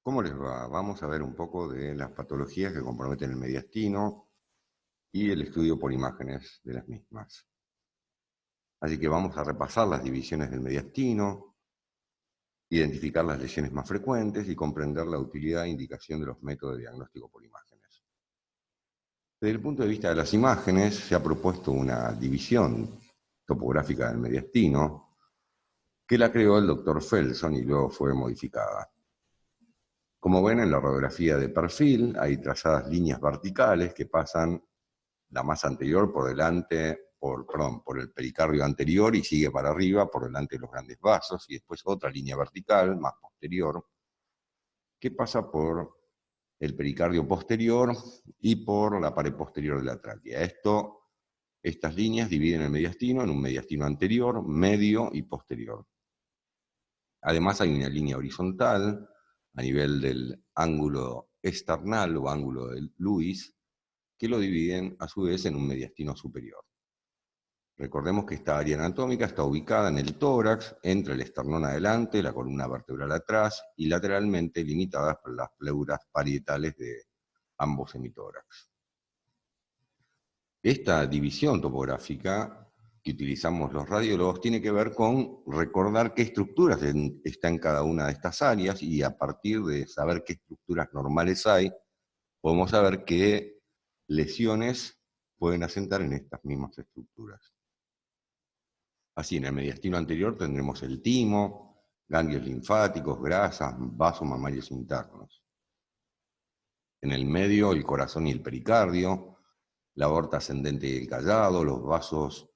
¿Cómo les va? Vamos a ver un poco de las patologías que comprometen el mediastino y el estudio por imágenes de las mismas. Así que vamos a repasar las divisiones del mediastino, identificar las lesiones más frecuentes y comprender la utilidad e indicación de los métodos de diagnóstico por imágenes. Desde el punto de vista de las imágenes, se ha propuesto una división topográfica del mediastino que la creó el doctor Felson y luego fue modificada. Como ven en la radiografía de perfil, hay trazadas líneas verticales que pasan la masa anterior por delante, por el pericardio anterior y sigue para arriba por delante de los grandes vasos, y después otra línea vertical, más posterior, que pasa por el pericardio posterior y por la pared posterior de la tráquea. Estas líneas dividen el mediastino en un mediastino anterior, medio y posterior. Además hay una línea horizontal a nivel del ángulo esternal o ángulo de Lewis, que lo dividen a su vez en un mediastino superior. Recordemos que esta área anatómica está ubicada en el tórax, entre el esternón adelante, la columna vertebral atrás y lateralmente limitadas por las pleuras parietales de ambos hemitórax. Esta división topográfica que utilizamos los radiólogos tiene que ver con recordar qué estructuras está en cada una de estas áreas, y a partir de saber qué estructuras normales hay, podemos saber qué lesiones pueden asentar en estas mismas estructuras. Así, en el mediastino anterior tendremos el timo, ganglios linfáticos, grasas, vasos mamarios internos. En el medio, el corazón y el pericardio, la aorta ascendente y el callado, los vasos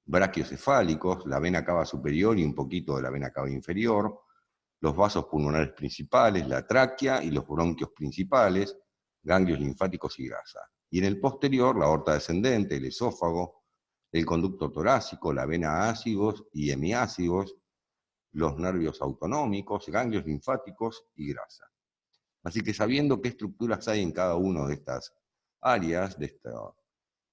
brachiocefálicos, la vena cava superior y un poquito de la vena cava inferior, los vasos pulmonares principales, la tráquea y los bronquios principales, ganglios linfáticos y grasa. Y en el posterior, la aorta descendente, el esófago, el conducto torácico, la vena ácidos y hemiácidos, los nervios autonómicos, ganglios linfáticos y grasa. Así que sabiendo qué estructuras hay en cada una de estas áreas, de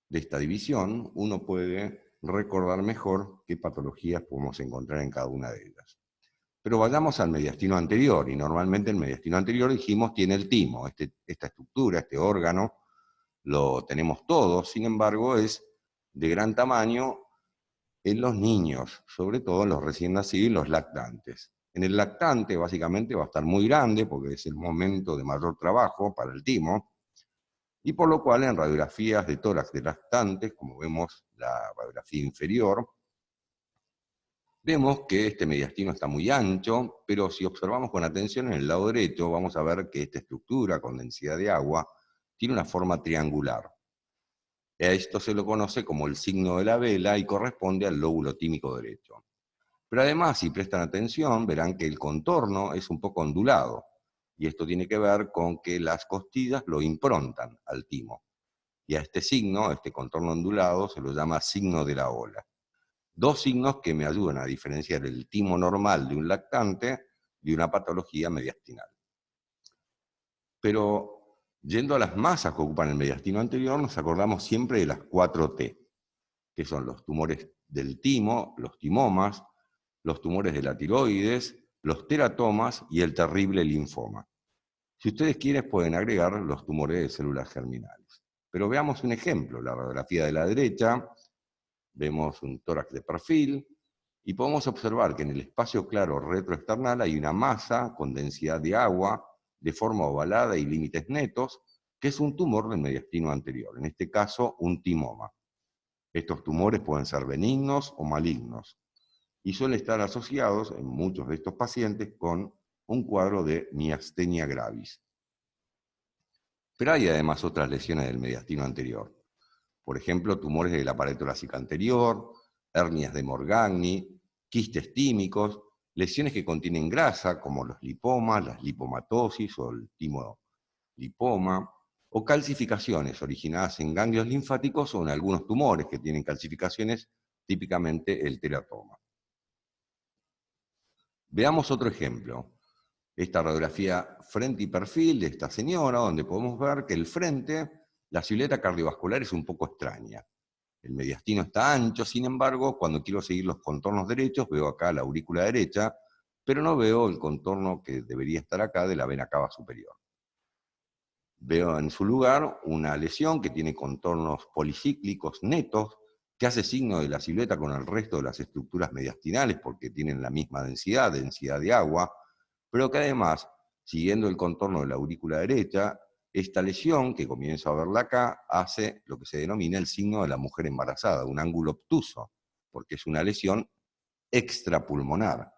esta división, uno puede recordar mejor qué patologías podemos encontrar en cada una de ellas. Pero vayamos al mediastino anterior, y normalmente el mediastino anterior, dijimos, tiene el timo, esta estructura, este órgano, lo tenemos todos, sin embargo es de gran tamaño en los niños, sobre todo en los recién nacidos y los lactantes. En el lactante básicamente va a estar muy grande porque es el momento de mayor trabajo para el timo, y por lo cual en radiografías de tórax de lactantes, como vemos la radiografía inferior, vemos que este mediastino está muy ancho, pero si observamos con atención en el lado derecho, vamos a ver que esta estructura con densidad de agua tiene una forma triangular. A esto se lo conoce como el signo de la vela y corresponde al lóbulo tímico derecho. Pero además, si prestan atención, verán que el contorno es un poco ondulado, y esto tiene que ver con que las costillas lo improntan al timo. Y a este signo, este contorno ondulado, se lo llama signo de la ola. Dos signos que me ayudan a diferenciar el timo normal de un lactante de una patología mediastinal. Pero yendo a las masas que ocupan el mediastino anterior, nos acordamos siempre de las 4T, que son los tumores del timo, los timomas, los tumores de la tiroides, los teratomas y el terrible linfoma. Si ustedes quieren, pueden agregar los tumores de células germinales. Pero veamos un ejemplo, la radiografía de la derecha, vemos un tórax de perfil, y podemos observar que en el espacio claro retroesternal hay una masa con densidad de agua, de forma ovalada y límites netos, que es un tumor del mediastino anterior, en este caso un timoma. Estos tumores pueden ser benignos o malignos, y suelen estar asociados en muchos de estos pacientes con un cuadro de miastenia gravis. Pero hay además otras lesiones del mediastino anterior. Por ejemplo, tumores de la pared torácica anterior, hernias de Morgagni, quistes tímicos, lesiones que contienen grasa, como los lipomas, las lipomatosis o el timolipoma, o calcificaciones originadas en ganglios linfáticos o en algunos tumores que tienen calcificaciones, típicamente el teratoma. Veamos otro ejemplo. Esta radiografía frente y perfil de esta señora, donde podemos ver que el frente, la silueta cardiovascular es un poco extraña. El mediastino está ancho, sin embargo, cuando quiero seguir los contornos derechos, veo acá la aurícula derecha, pero no veo el contorno que debería estar acá de la vena cava superior. Veo en su lugar una lesión que tiene contornos policíclicos netos, que hace signo de la silueta con el resto de las estructuras mediastinales porque tienen la misma densidad de agua, pero que además, siguiendo el contorno de la aurícula derecha, esta lesión, que comienzo a verla acá, hace lo que se denomina el signo de la mujer embarazada, un ángulo obtuso, porque es una lesión extrapulmonar,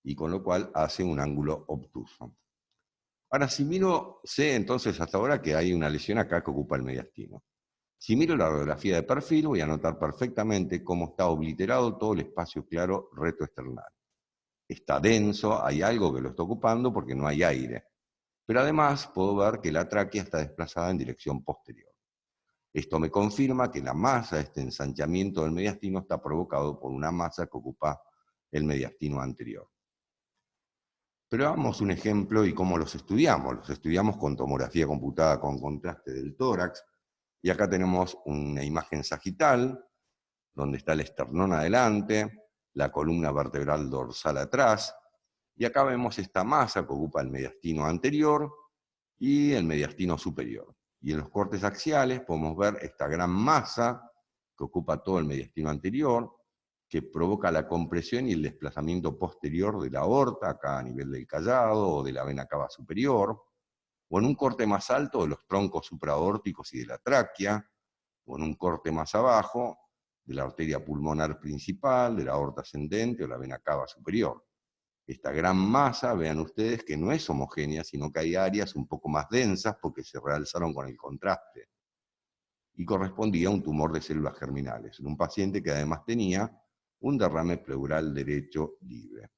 y con lo cual hace un ángulo obtuso. Ahora, si miro, sé entonces hasta ahora que hay una lesión acá que ocupa el mediastino. Si miro la radiografía de perfil, voy a notar perfectamente cómo está obliterado todo el espacio claro retroesternal. Está denso, hay algo que lo está ocupando porque no hay aire. Pero además puedo ver que la tráquea está desplazada en dirección posterior. Esto me confirma que la masa, este ensanchamiento del mediastino, está provocado por una masa que ocupa el mediastino anterior. Pero hagamos un ejemplo y cómo los estudiamos. Los estudiamos con tomografía computada con contraste del tórax. Y acá tenemos una imagen sagital, donde está el esternón adelante, la columna vertebral dorsal atrás, y acá vemos esta masa que ocupa el mediastino anterior y el mediastino superior. Y en los cortes axiales podemos ver esta gran masa que ocupa todo el mediastino anterior, que provoca la compresión y el desplazamiento posterior de la aorta, acá a nivel del callado o de la vena cava superior, o en un corte más alto de los troncos supraórticos y de la tráquea, o en un corte más abajo de la arteria pulmonar principal, de la aorta ascendente o la vena cava superior. Esta gran masa, vean ustedes que no es homogénea, sino que hay áreas un poco más densas porque se realzaron con el contraste. Y correspondía a un tumor de células germinales, en un paciente que además tenía un derrame pleural derecho libre.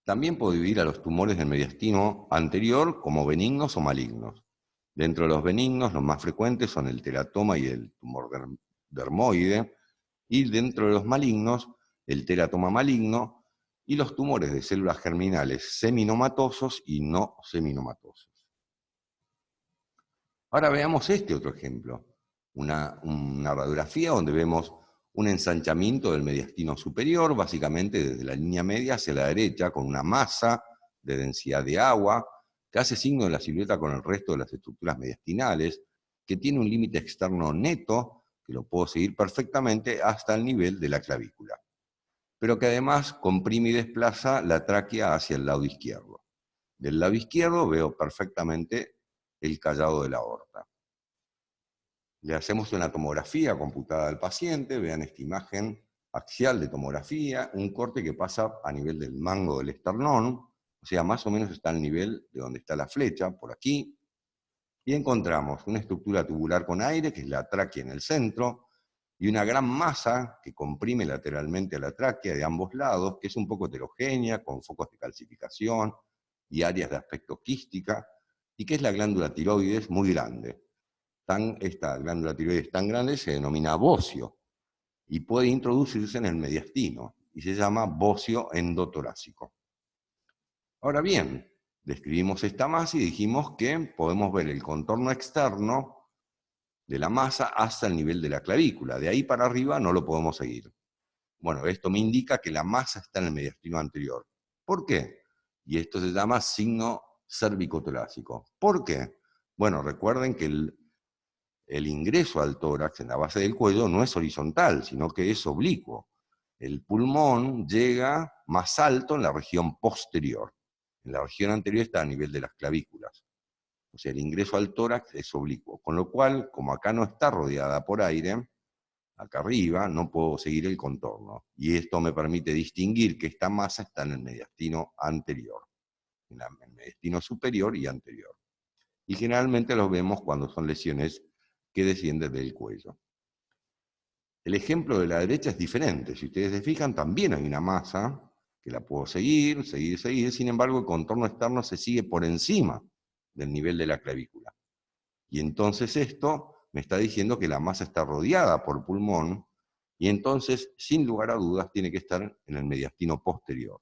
También puedo dividir a los tumores del mediastino anterior como benignos o malignos. Dentro de los benignos, los más frecuentes son el teratoma y el tumor dermoide, y dentro de los malignos, el teratoma maligno y los tumores de células germinales seminomatosos y no seminomatosos. Ahora veamos este otro ejemplo, una radiografía donde vemos un ensanchamiento del mediastino superior, básicamente desde la línea media hacia la derecha, con una masa de densidad de agua, que hace signo de la silueta con el resto de las estructuras mediastinales, que tiene un límite externo neto, que lo puedo seguir perfectamente hasta el nivel de la clavícula, pero que además comprime y desplaza la tráquea hacia el lado izquierdo. Del lado izquierdo veo perfectamente el callado de la aorta. Le hacemos una tomografía computada del paciente, vean esta imagen axial de tomografía, un corte que pasa a nivel del mango del esternón, o sea, más o menos está al nivel de donde está la flecha, por aquí, y encontramos una estructura tubular con aire, que es la tráquea en el centro, y una gran masa que comprime lateralmente a la tráquea de ambos lados, que es un poco heterogénea, con focos de calcificación y áreas de aspecto quística, y que es la glándula tiroides muy grande. Esta glándula tiroides tan grande se denomina bocio, y puede introducirse en el mediastino, y se llama bocio endotorácico. Ahora bien, describimos esta masa y dijimos que podemos ver el contorno externo de la masa hasta el nivel de la clavícula. De ahí para arriba no lo podemos seguir. Bueno, esto me indica que la masa está en el mediastino anterior. ¿Por qué? Y esto se llama signo cérvico-torácico. ¿Por qué? Bueno, recuerden que el ingreso al tórax en la base del cuello no es horizontal, sino que es oblicuo. El pulmón llega más alto en la región posterior. En la región anterior está a nivel de las clavículas. O sea, el ingreso al tórax es oblicuo. Con lo cual, como acá no está rodeada por aire, acá arriba no puedo seguir el contorno. Y esto me permite distinguir que esta masa está en el mediastino anterior, en el mediastino superior y anterior. Y generalmente los vemos cuando son lesiones que descienden del cuello. El ejemplo de la derecha es diferente. Si ustedes se fijan, también hay una masa que la puedo seguir. Sin embargo, el contorno externo se sigue por encima del nivel de la clavícula. Y entonces esto me está diciendo que la masa está rodeada por pulmón, y entonces, sin lugar a dudas, tiene que estar en el mediastino posterior,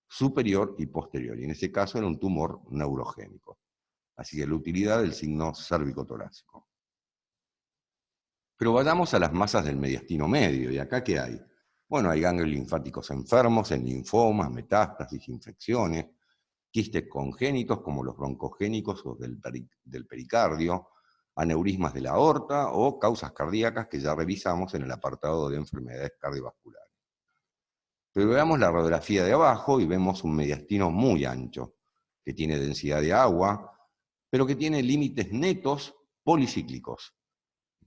superior y posterior. Y en ese caso era un tumor neurogénico. Así que la utilidad del signo cérvico-torácico. Pero vayamos a las masas del mediastino medio. ¿Y acá qué hay? Bueno, hay ganglios linfáticos enfermos, en linfomas, metástasis, infecciones, quistes congénitos como los broncogénicos o del pericardio, aneurismas de la aorta o causas cardíacas que ya revisamos en el apartado de enfermedades cardiovasculares. Pero veamos la radiografía de abajo y vemos un mediastino muy ancho, que tiene densidad de agua, pero que tiene límites netos policíclicos,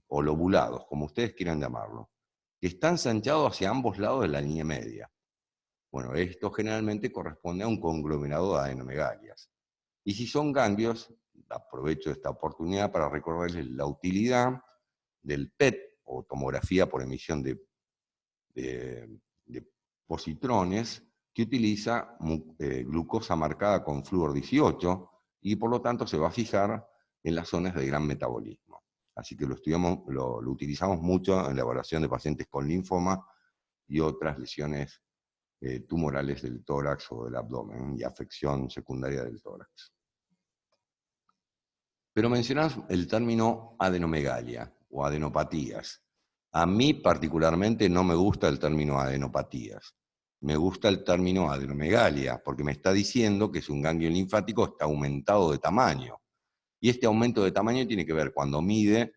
o lobulados, como ustedes quieran llamarlo, que están ensanchados hacia ambos lados de la línea media. Bueno, esto generalmente corresponde a un conglomerado de adenomegalias. Y si son ganglios, aprovecho esta oportunidad para recordarles la utilidad del PET, o tomografía por emisión de positrones, que utiliza glucosa marcada con flúor 18, y por lo tanto se va a fijar en las zonas de gran metabolismo. Así que lo utilizamos mucho en la evaluación de pacientes con linfoma y otras lesiones tumorales del tórax o del abdomen y afección secundaria del tórax. Pero mencionás el término adenomegalia o adenopatías. A mí particularmente no me gusta el término adenopatías. Me gusta el término adenomegalia, porque me está diciendo que es un ganglio linfático que está aumentado de tamaño. Y este aumento de tamaño tiene que ver cuando mide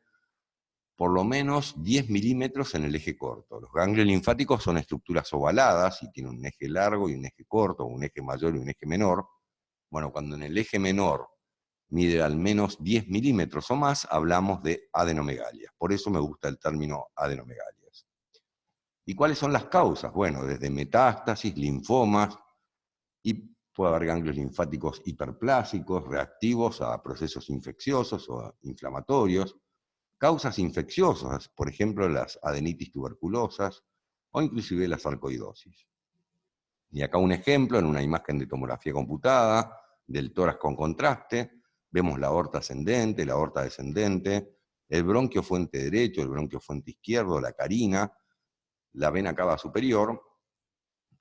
por lo menos 10 milímetros en el eje corto. Los ganglios linfáticos son estructuras ovaladas y tienen un eje largo y un eje corto, un eje mayor y un eje menor. Bueno, cuando en el eje menor mide al menos 10 milímetros o más, hablamos de adenomegalias. Por eso me gusta el término adenomegalias. ¿Y cuáles son las causas? Bueno, desde metástasis, linfomas, y puede haber ganglios linfáticos hiperplásicos, reactivos a procesos infecciosos o inflamatorios, causas infecciosas, por ejemplo las adenitis tuberculosas o inclusive la sarcoidosis. Y acá un ejemplo en una imagen de tomografía computada del tórax con contraste, vemos la aorta ascendente, la aorta descendente, el bronquio fuente derecho, el bronquio fuente izquierdo, la carina, la vena cava superior,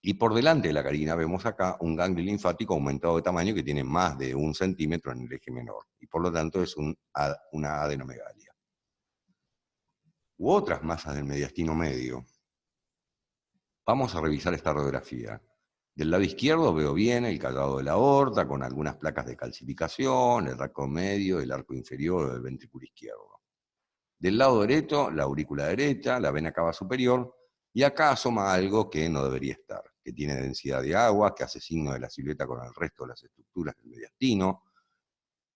y por delante de la carina vemos acá un ganglio linfático aumentado de tamaño que tiene más de 1 centímetro en el eje menor, y por lo tanto es una adenomegalia. U otras masas del mediastino medio. Vamos a revisar esta radiografía. Del lado izquierdo veo bien el callado de la aorta, con algunas placas de calcificación, el arco medio, el arco inferior del ventrículo izquierdo. Del lado derecho, la aurícula derecha, la vena cava superior, y acá asoma algo que no debería estar, que tiene densidad de agua, que hace signo de la silueta con el resto de las estructuras del mediastino,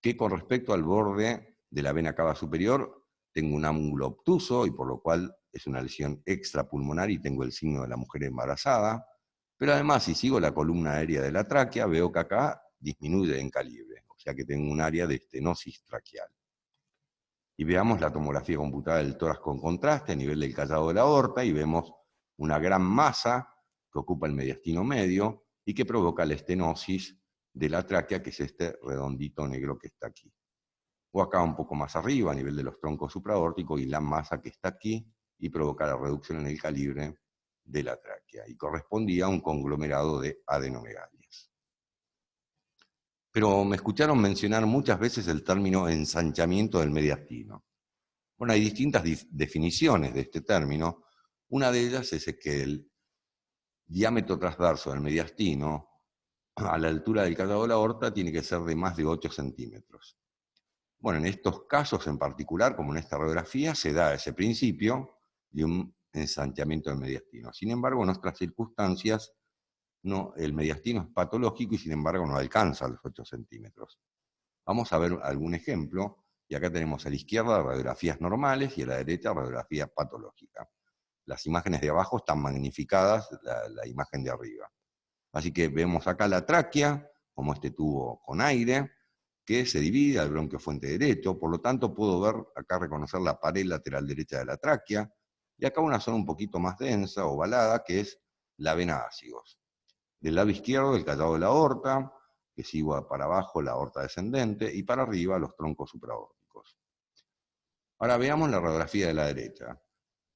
que con respecto al borde de la vena cava superior tengo un ángulo obtuso, y por lo cual es una lesión extrapulmonar y tengo el signo de la mujer embarazada. Pero además, si sigo la columna aérea de la tráquea, veo que acá disminuye en calibre, o sea que tengo un área de estenosis traqueal. Y veamos la tomografía computada del tórax con contraste a nivel del callado de la aorta, y vemos una gran masa que ocupa el mediastino medio y que provoca la estenosis de la tráquea, que es este redondito negro que está aquí. O acá un poco más arriba, a nivel de los troncos supraórticos, y la masa que está aquí, y provoca la reducción en el calibre de la tráquea, y correspondía a un conglomerado de adenomegalias. Pero me escucharon mencionar muchas veces el término ensanchamiento del mediastino. Bueno, hay distintas definiciones de este término. Una de ellas es que el diámetro transverso del mediastino, a la altura del callado de la aorta, tiene que ser de más de 8 centímetros. Bueno, en estos casos en particular, como en esta radiografía, se da ese principio de un ensanchamiento del mediastino. Sin embargo, en otras circunstancias, no, el mediastino es patológico y sin embargo no alcanza los 8 centímetros. Vamos a ver algún ejemplo, y acá tenemos a la izquierda radiografías normales y a la derecha radiografía patológica. Las imágenes de abajo están magnificadas, la imagen de arriba. Así que vemos acá la tráquea, como este tubo con aire, que se divide al bronquio fuente derecho, por lo tanto puedo ver acá, reconocer la pared lateral derecha de la tráquea, y acá una zona un poquito más densa, ovalada, que es la vena ácigos. Del lado izquierdo el callado de la aorta, que sigue para abajo la aorta descendente, y para arriba los troncos supraórticos. Ahora veamos la radiografía de la derecha.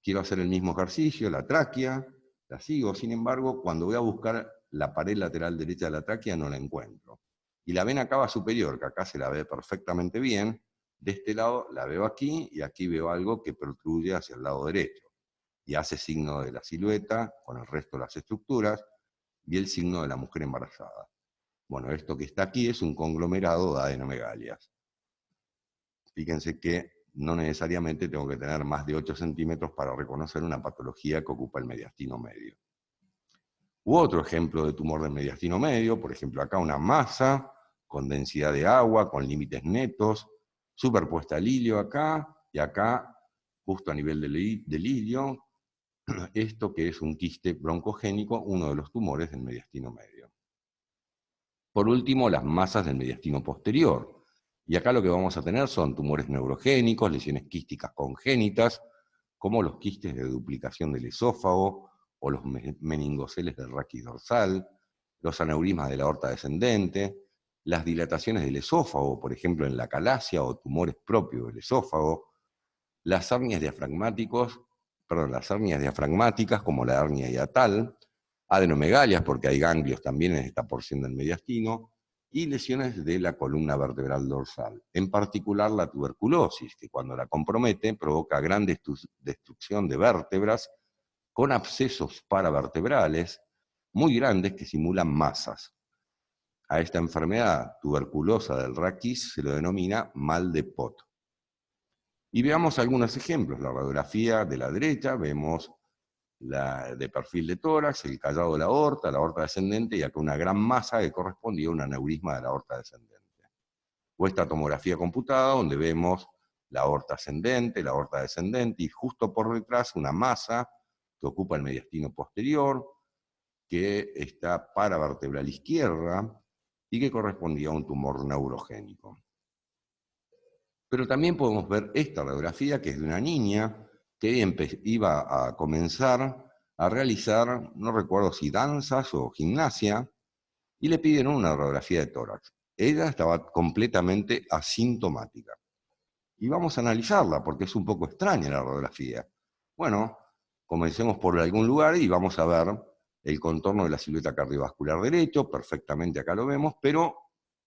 Quiero hacer el mismo ejercicio, la tráquea, la sigo, sin embargo, cuando voy a buscar la pared lateral derecha de la tráquea no la encuentro. Y la vena cava superior, que acá se la ve perfectamente bien, de este lado la veo aquí, y aquí veo algo que protruye hacia el lado derecho. y hace signo de la silueta con el resto de las estructuras, y el signo de la mujer embarazada. Bueno, esto que está aquí es un conglomerado de adenomegalias. Fíjense que no necesariamente tengo que tener más de 8 centímetros para reconocer una patología que ocupa el mediastino medio. U otro ejemplo de tumor del mediastino medio, por ejemplo acá una masa con densidad de agua, con límites netos, superpuesta al hilio acá, y acá, justo a nivel del hilio, esto que es un quiste broncogénico, uno de los tumores del mediastino medio. Por último, las masas del mediastino posterior. Y acá lo que vamos a tener son tumores neurogénicos, lesiones quísticas congénitas, como los quistes de duplicación del esófago, o los meningoceles del raquis dorsal, los aneurismas de la aorta descendente, las dilataciones del esófago, por ejemplo en la calasia o tumores propios del esófago, las hernias diafragmáticas como la hernia hiatal, adenomegalias porque hay ganglios también en esta porción del mediastino, y lesiones de la columna vertebral dorsal, en particular la tuberculosis, que cuando la compromete provoca gran destrucción de vértebras con abscesos paravertebrales muy grandes que simulan masas. A esta enfermedad tuberculosa del raquis se lo denomina mal de Pot. Y veamos algunos ejemplos. La radiografía de la derecha, vemos la de perfil de tórax, el callado de la aorta descendente, y acá una gran masa que correspondía a un aneurisma de la aorta descendente. O esta tomografía computada, donde vemos la aorta ascendente, la aorta descendente, y justo por detrás una masa que ocupa el mediastino posterior, que está paravertebral izquierda, y que correspondía a un tumor neurogénico. Pero también podemos ver esta radiografía, que es de una niña que iba a comenzar a realizar, no recuerdo si danzas o gimnasia, y le pidieron una radiografía de tórax. Ella estaba completamente asintomática. Y vamos a analizarla, porque es un poco extraña la radiografía. Bueno, comencemos por algún lugar y vamos a ver el contorno de la silueta cardiovascular derecho, perfectamente acá lo vemos, pero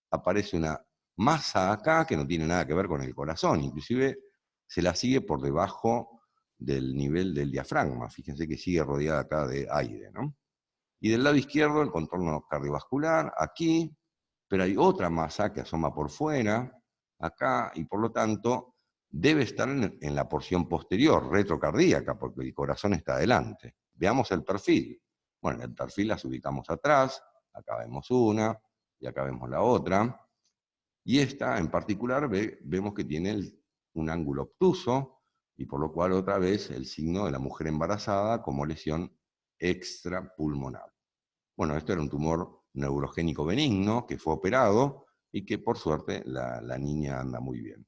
aparece una masa acá que no tiene nada que ver con el corazón, inclusive se la sigue por debajo del nivel del diafragma, fíjense que sigue rodeada acá de aire, ¿no? Y del lado izquierdo el contorno cardiovascular, aquí, pero hay otra masa que asoma por fuera, acá, y por lo tanto debe estar en la porción posterior, retrocardíaca, porque el corazón está adelante. Veamos el perfil. Bueno, en el perfil las ubicamos atrás, acá vemos una, y acá vemos la otra, y esta en particular vemos que tiene un ángulo obtuso, y por lo cual otra vez el signo de la mujer embarazada como lesión extrapulmonar. Bueno, esto era un tumor neurogénico benigno que fue operado y que por suerte la niña anda muy bien.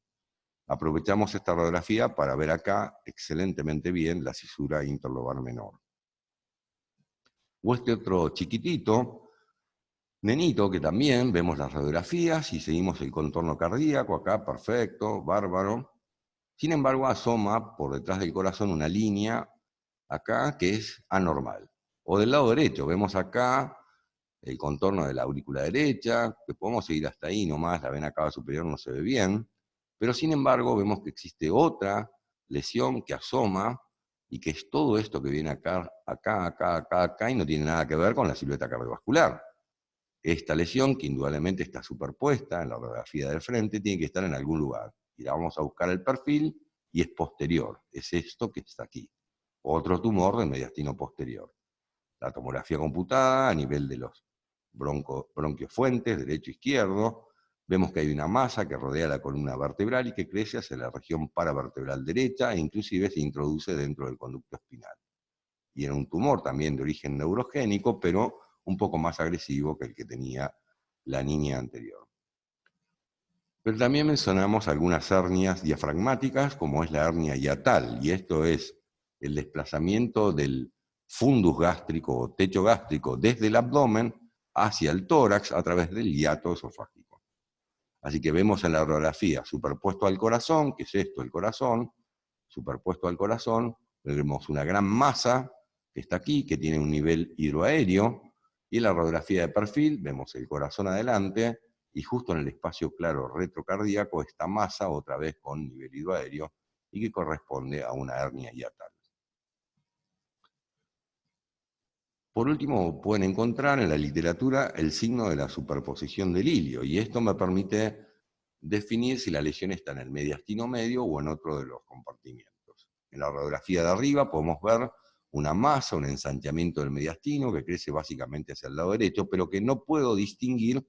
Aprovechamos esta radiografía para ver acá excelentemente bien la cisura interlobar menor. O este otro chiquitito, nenito, que también vemos las radiografías y seguimos el contorno cardíaco acá, perfecto, bárbaro. Sin embargo, asoma por detrás del corazón una línea acá que es anormal. O del lado derecho, vemos acá el contorno de la aurícula derecha, que podemos seguir hasta ahí nomás, la vena cava superior no se ve bien, pero sin embargo vemos que existe otra lesión que asoma y que es todo esto que viene acá, acá, y no tiene nada que ver con la silueta cardiovascular. Esta lesión, que indudablemente está superpuesta en la radiografía del frente, tiene que estar en algún lugar. Y la vamos a buscar el perfil y es posterior, es esto que está aquí. Otro tumor del mediastino posterior. La tomografía computada a nivel de los bronquiofuentes, derecho e izquierdo, vemos que hay una masa que rodea la columna vertebral y que crece hacia la región paravertebral derecha e inclusive se introduce dentro del conducto espinal. Y era un tumor también de origen neurogénico, pero un poco más agresivo que el que tenía la niña anterior. Pero también mencionamos algunas hernias diafragmáticas, como es la hernia hiatal, y esto es el desplazamiento del fundus gástrico o techo gástrico desde el abdomen hacia el tórax a través del hiato esofágico. Así que vemos en la radiografía, superpuesto al corazón, que es esto, el corazón, superpuesto al corazón, vemos una gran masa que está aquí, que tiene un nivel hidroaéreo, y en la radiografía de perfil vemos el corazón adelante, y justo en el espacio claro retrocardíaco esta masa, otra vez con nivel hidroaéreo, y que corresponde a una hernia hiatal. Por último, pueden encontrar en la literatura el signo de la superposición del hilio, y esto me permite definir si la lesión está en el mediastino medio o en otro de los compartimientos. En la radiografía de arriba podemos ver una masa, un ensanchamiento del mediastino que crece básicamente hacia el lado derecho, pero que no puedo distinguir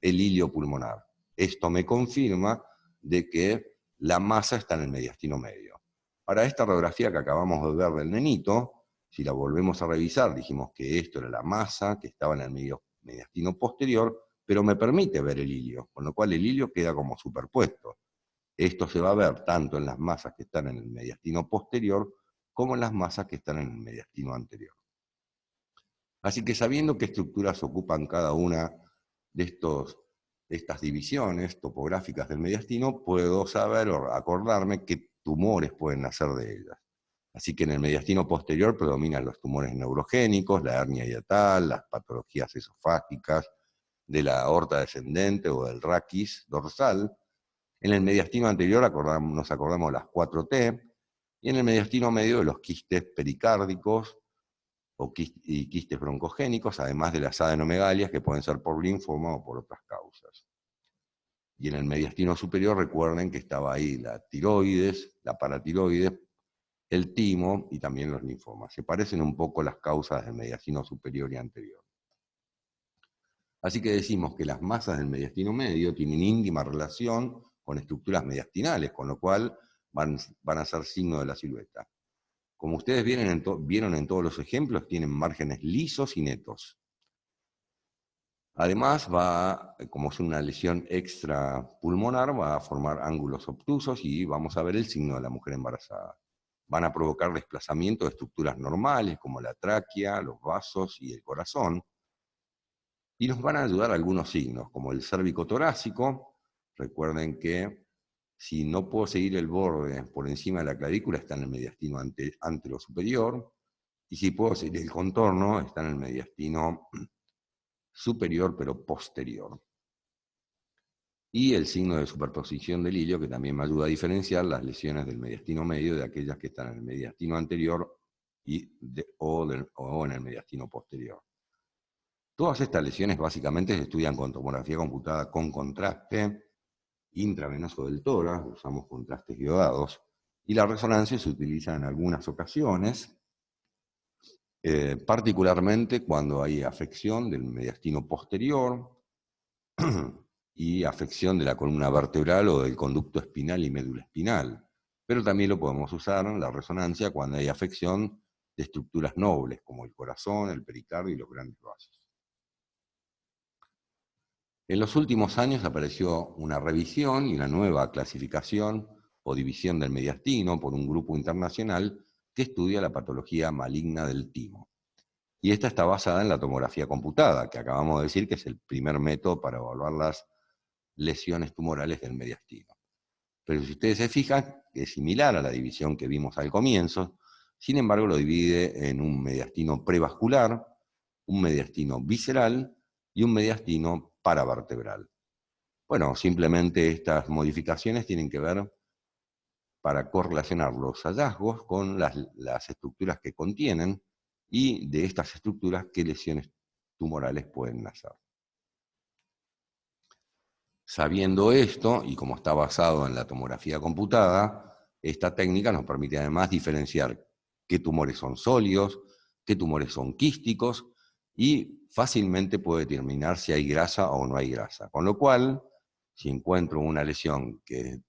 el hilio pulmonar. Esto me confirma de que la masa está en el mediastino medio. Para esta radiografía que acabamos de ver del nenito, si la volvemos a revisar, dijimos que esto era la masa que estaba en el mediastino posterior, pero me permite ver el hilio, con lo cual el hilio queda como superpuesto. Esto se va a ver tanto en las masas que están en el mediastino posterior como en las masas que están en el mediastino anterior. Así que sabiendo qué estructuras ocupan cada una de estas divisiones topográficas del mediastino, puedo saber o acordarme qué tumores pueden nacer de ellas. Así que en el mediastino posterior predominan los tumores neurogénicos, la hernia hiatal, las patologías esofágicas, de la aorta descendente o del raquis dorsal. En el mediastino anterior nos acordamos las 4T, y en el mediastino medio de los quistes pericárdicos y quistes broncogénicos, además de las adenomegalias que pueden ser por linfoma o por otras causas. Y en el mediastino superior recuerden que estaba ahí la tiroides, la paratiroides, el timo y también los linfomas. Se parecen un poco las causas del mediastino superior y anterior. Así que decimos que las masas del mediastino medio tienen íntima relación con estructuras mediastinales, con lo cual van a ser signo de la silueta. Como ustedes vieron en todos los ejemplos, tienen márgenes lisos y netos. Además, como es una lesión extrapulmonar, va a formar ángulos obtusos y vamos a ver el signo de la mujer embarazada. Van a provocar desplazamiento de estructuras normales como la tráquea, los vasos y el corazón. Y nos van a ayudar algunos signos, como el cérvico torácico. Recuerden que si no puedo seguir el borde por encima de la clavícula, está en el mediastino anterosuperior. Y si puedo seguir el contorno, está en el mediastino superior pero posterior. Y el signo de superposición del hilio, que también me ayuda a diferenciar las lesiones del mediastino medio de aquellas que están en el mediastino anterior o en el mediastino posterior. Todas estas lesiones básicamente se estudian con tomografía computada con contraste intravenoso del tórax, usamos contrastes iodados, y la resonancia se utiliza en algunas ocasiones, particularmente cuando hay afección del mediastino posterior y afección de la columna vertebral o del conducto espinal y médula espinal. Pero también lo podemos usar en la resonancia cuando hay afección de estructuras nobles, como el corazón, el pericardio y los grandes vasos. En los últimos años apareció una revisión y una nueva clasificación o división del mediastino por un grupo internacional que estudia la patología maligna del timo. Y esta está basada en la tomografía computada, que acabamos de decir que es el primer método para evaluar las lesiones tumorales del mediastino. Pero si ustedes se fijan, es similar a la división que vimos al comienzo, sin embargo lo divide en un mediastino prevascular, un mediastino visceral y un mediastino paravertebral. Bueno, simplemente estas modificaciones tienen que ver para correlacionar los hallazgos con las estructuras que contienen y de estas estructuras qué lesiones tumorales pueden nacer. Sabiendo esto, y como está basado en la tomografía computada, esta técnica nos permite además diferenciar qué tumores son sólidos, qué tumores son quísticos, y fácilmente puede determinar si hay grasa o no hay grasa. Con lo cual, si encuentro una lesión que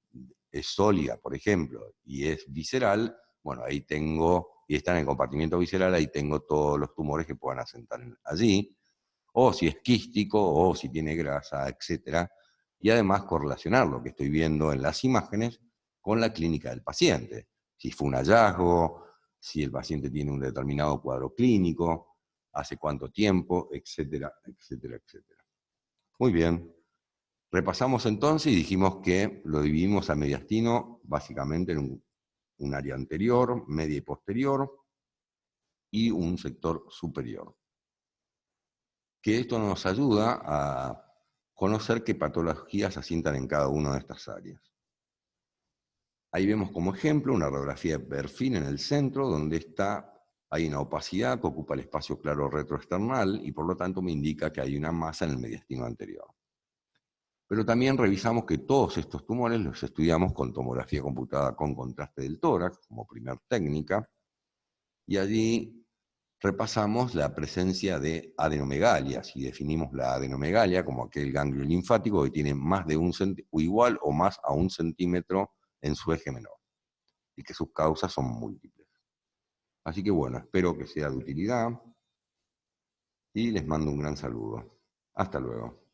es sólida, por ejemplo, y es visceral, bueno, ahí tengo, y está en el compartimiento visceral, ahí tengo todos los tumores que puedan asentar allí, o si es quístico, o si tiene grasa, etc. Y además correlacionar lo que estoy viendo en las imágenes con la clínica del paciente. Si fue un hallazgo, si el paciente tiene un determinado cuadro clínico, hace cuánto tiempo, etcétera, etcétera, etcétera. Muy bien. Repasamos entonces y dijimos que lo dividimos al mediastino básicamente en un área anterior, media y posterior, y un sector superior. Que esto nos ayuda a conocer qué patologías se asientan en cada una de estas áreas. Ahí vemos como ejemplo una radiografía de perfil en el centro, donde está Hay una opacidad que ocupa el espacio claro retroexternal y por lo tanto me indica que hay una masa en el mediastino anterior. Pero también revisamos que todos estos tumores los estudiamos con tomografía computada con contraste del tórax, como primer técnica, y allí repasamos la presencia de adenomegalias y definimos la adenomegalia como aquel ganglio linfático que tiene más de o igual o más a 1 centímetro en su eje menor, y que sus causas son múltiples. Así que bueno, espero que sea de utilidad y les mando un gran saludo. Hasta luego.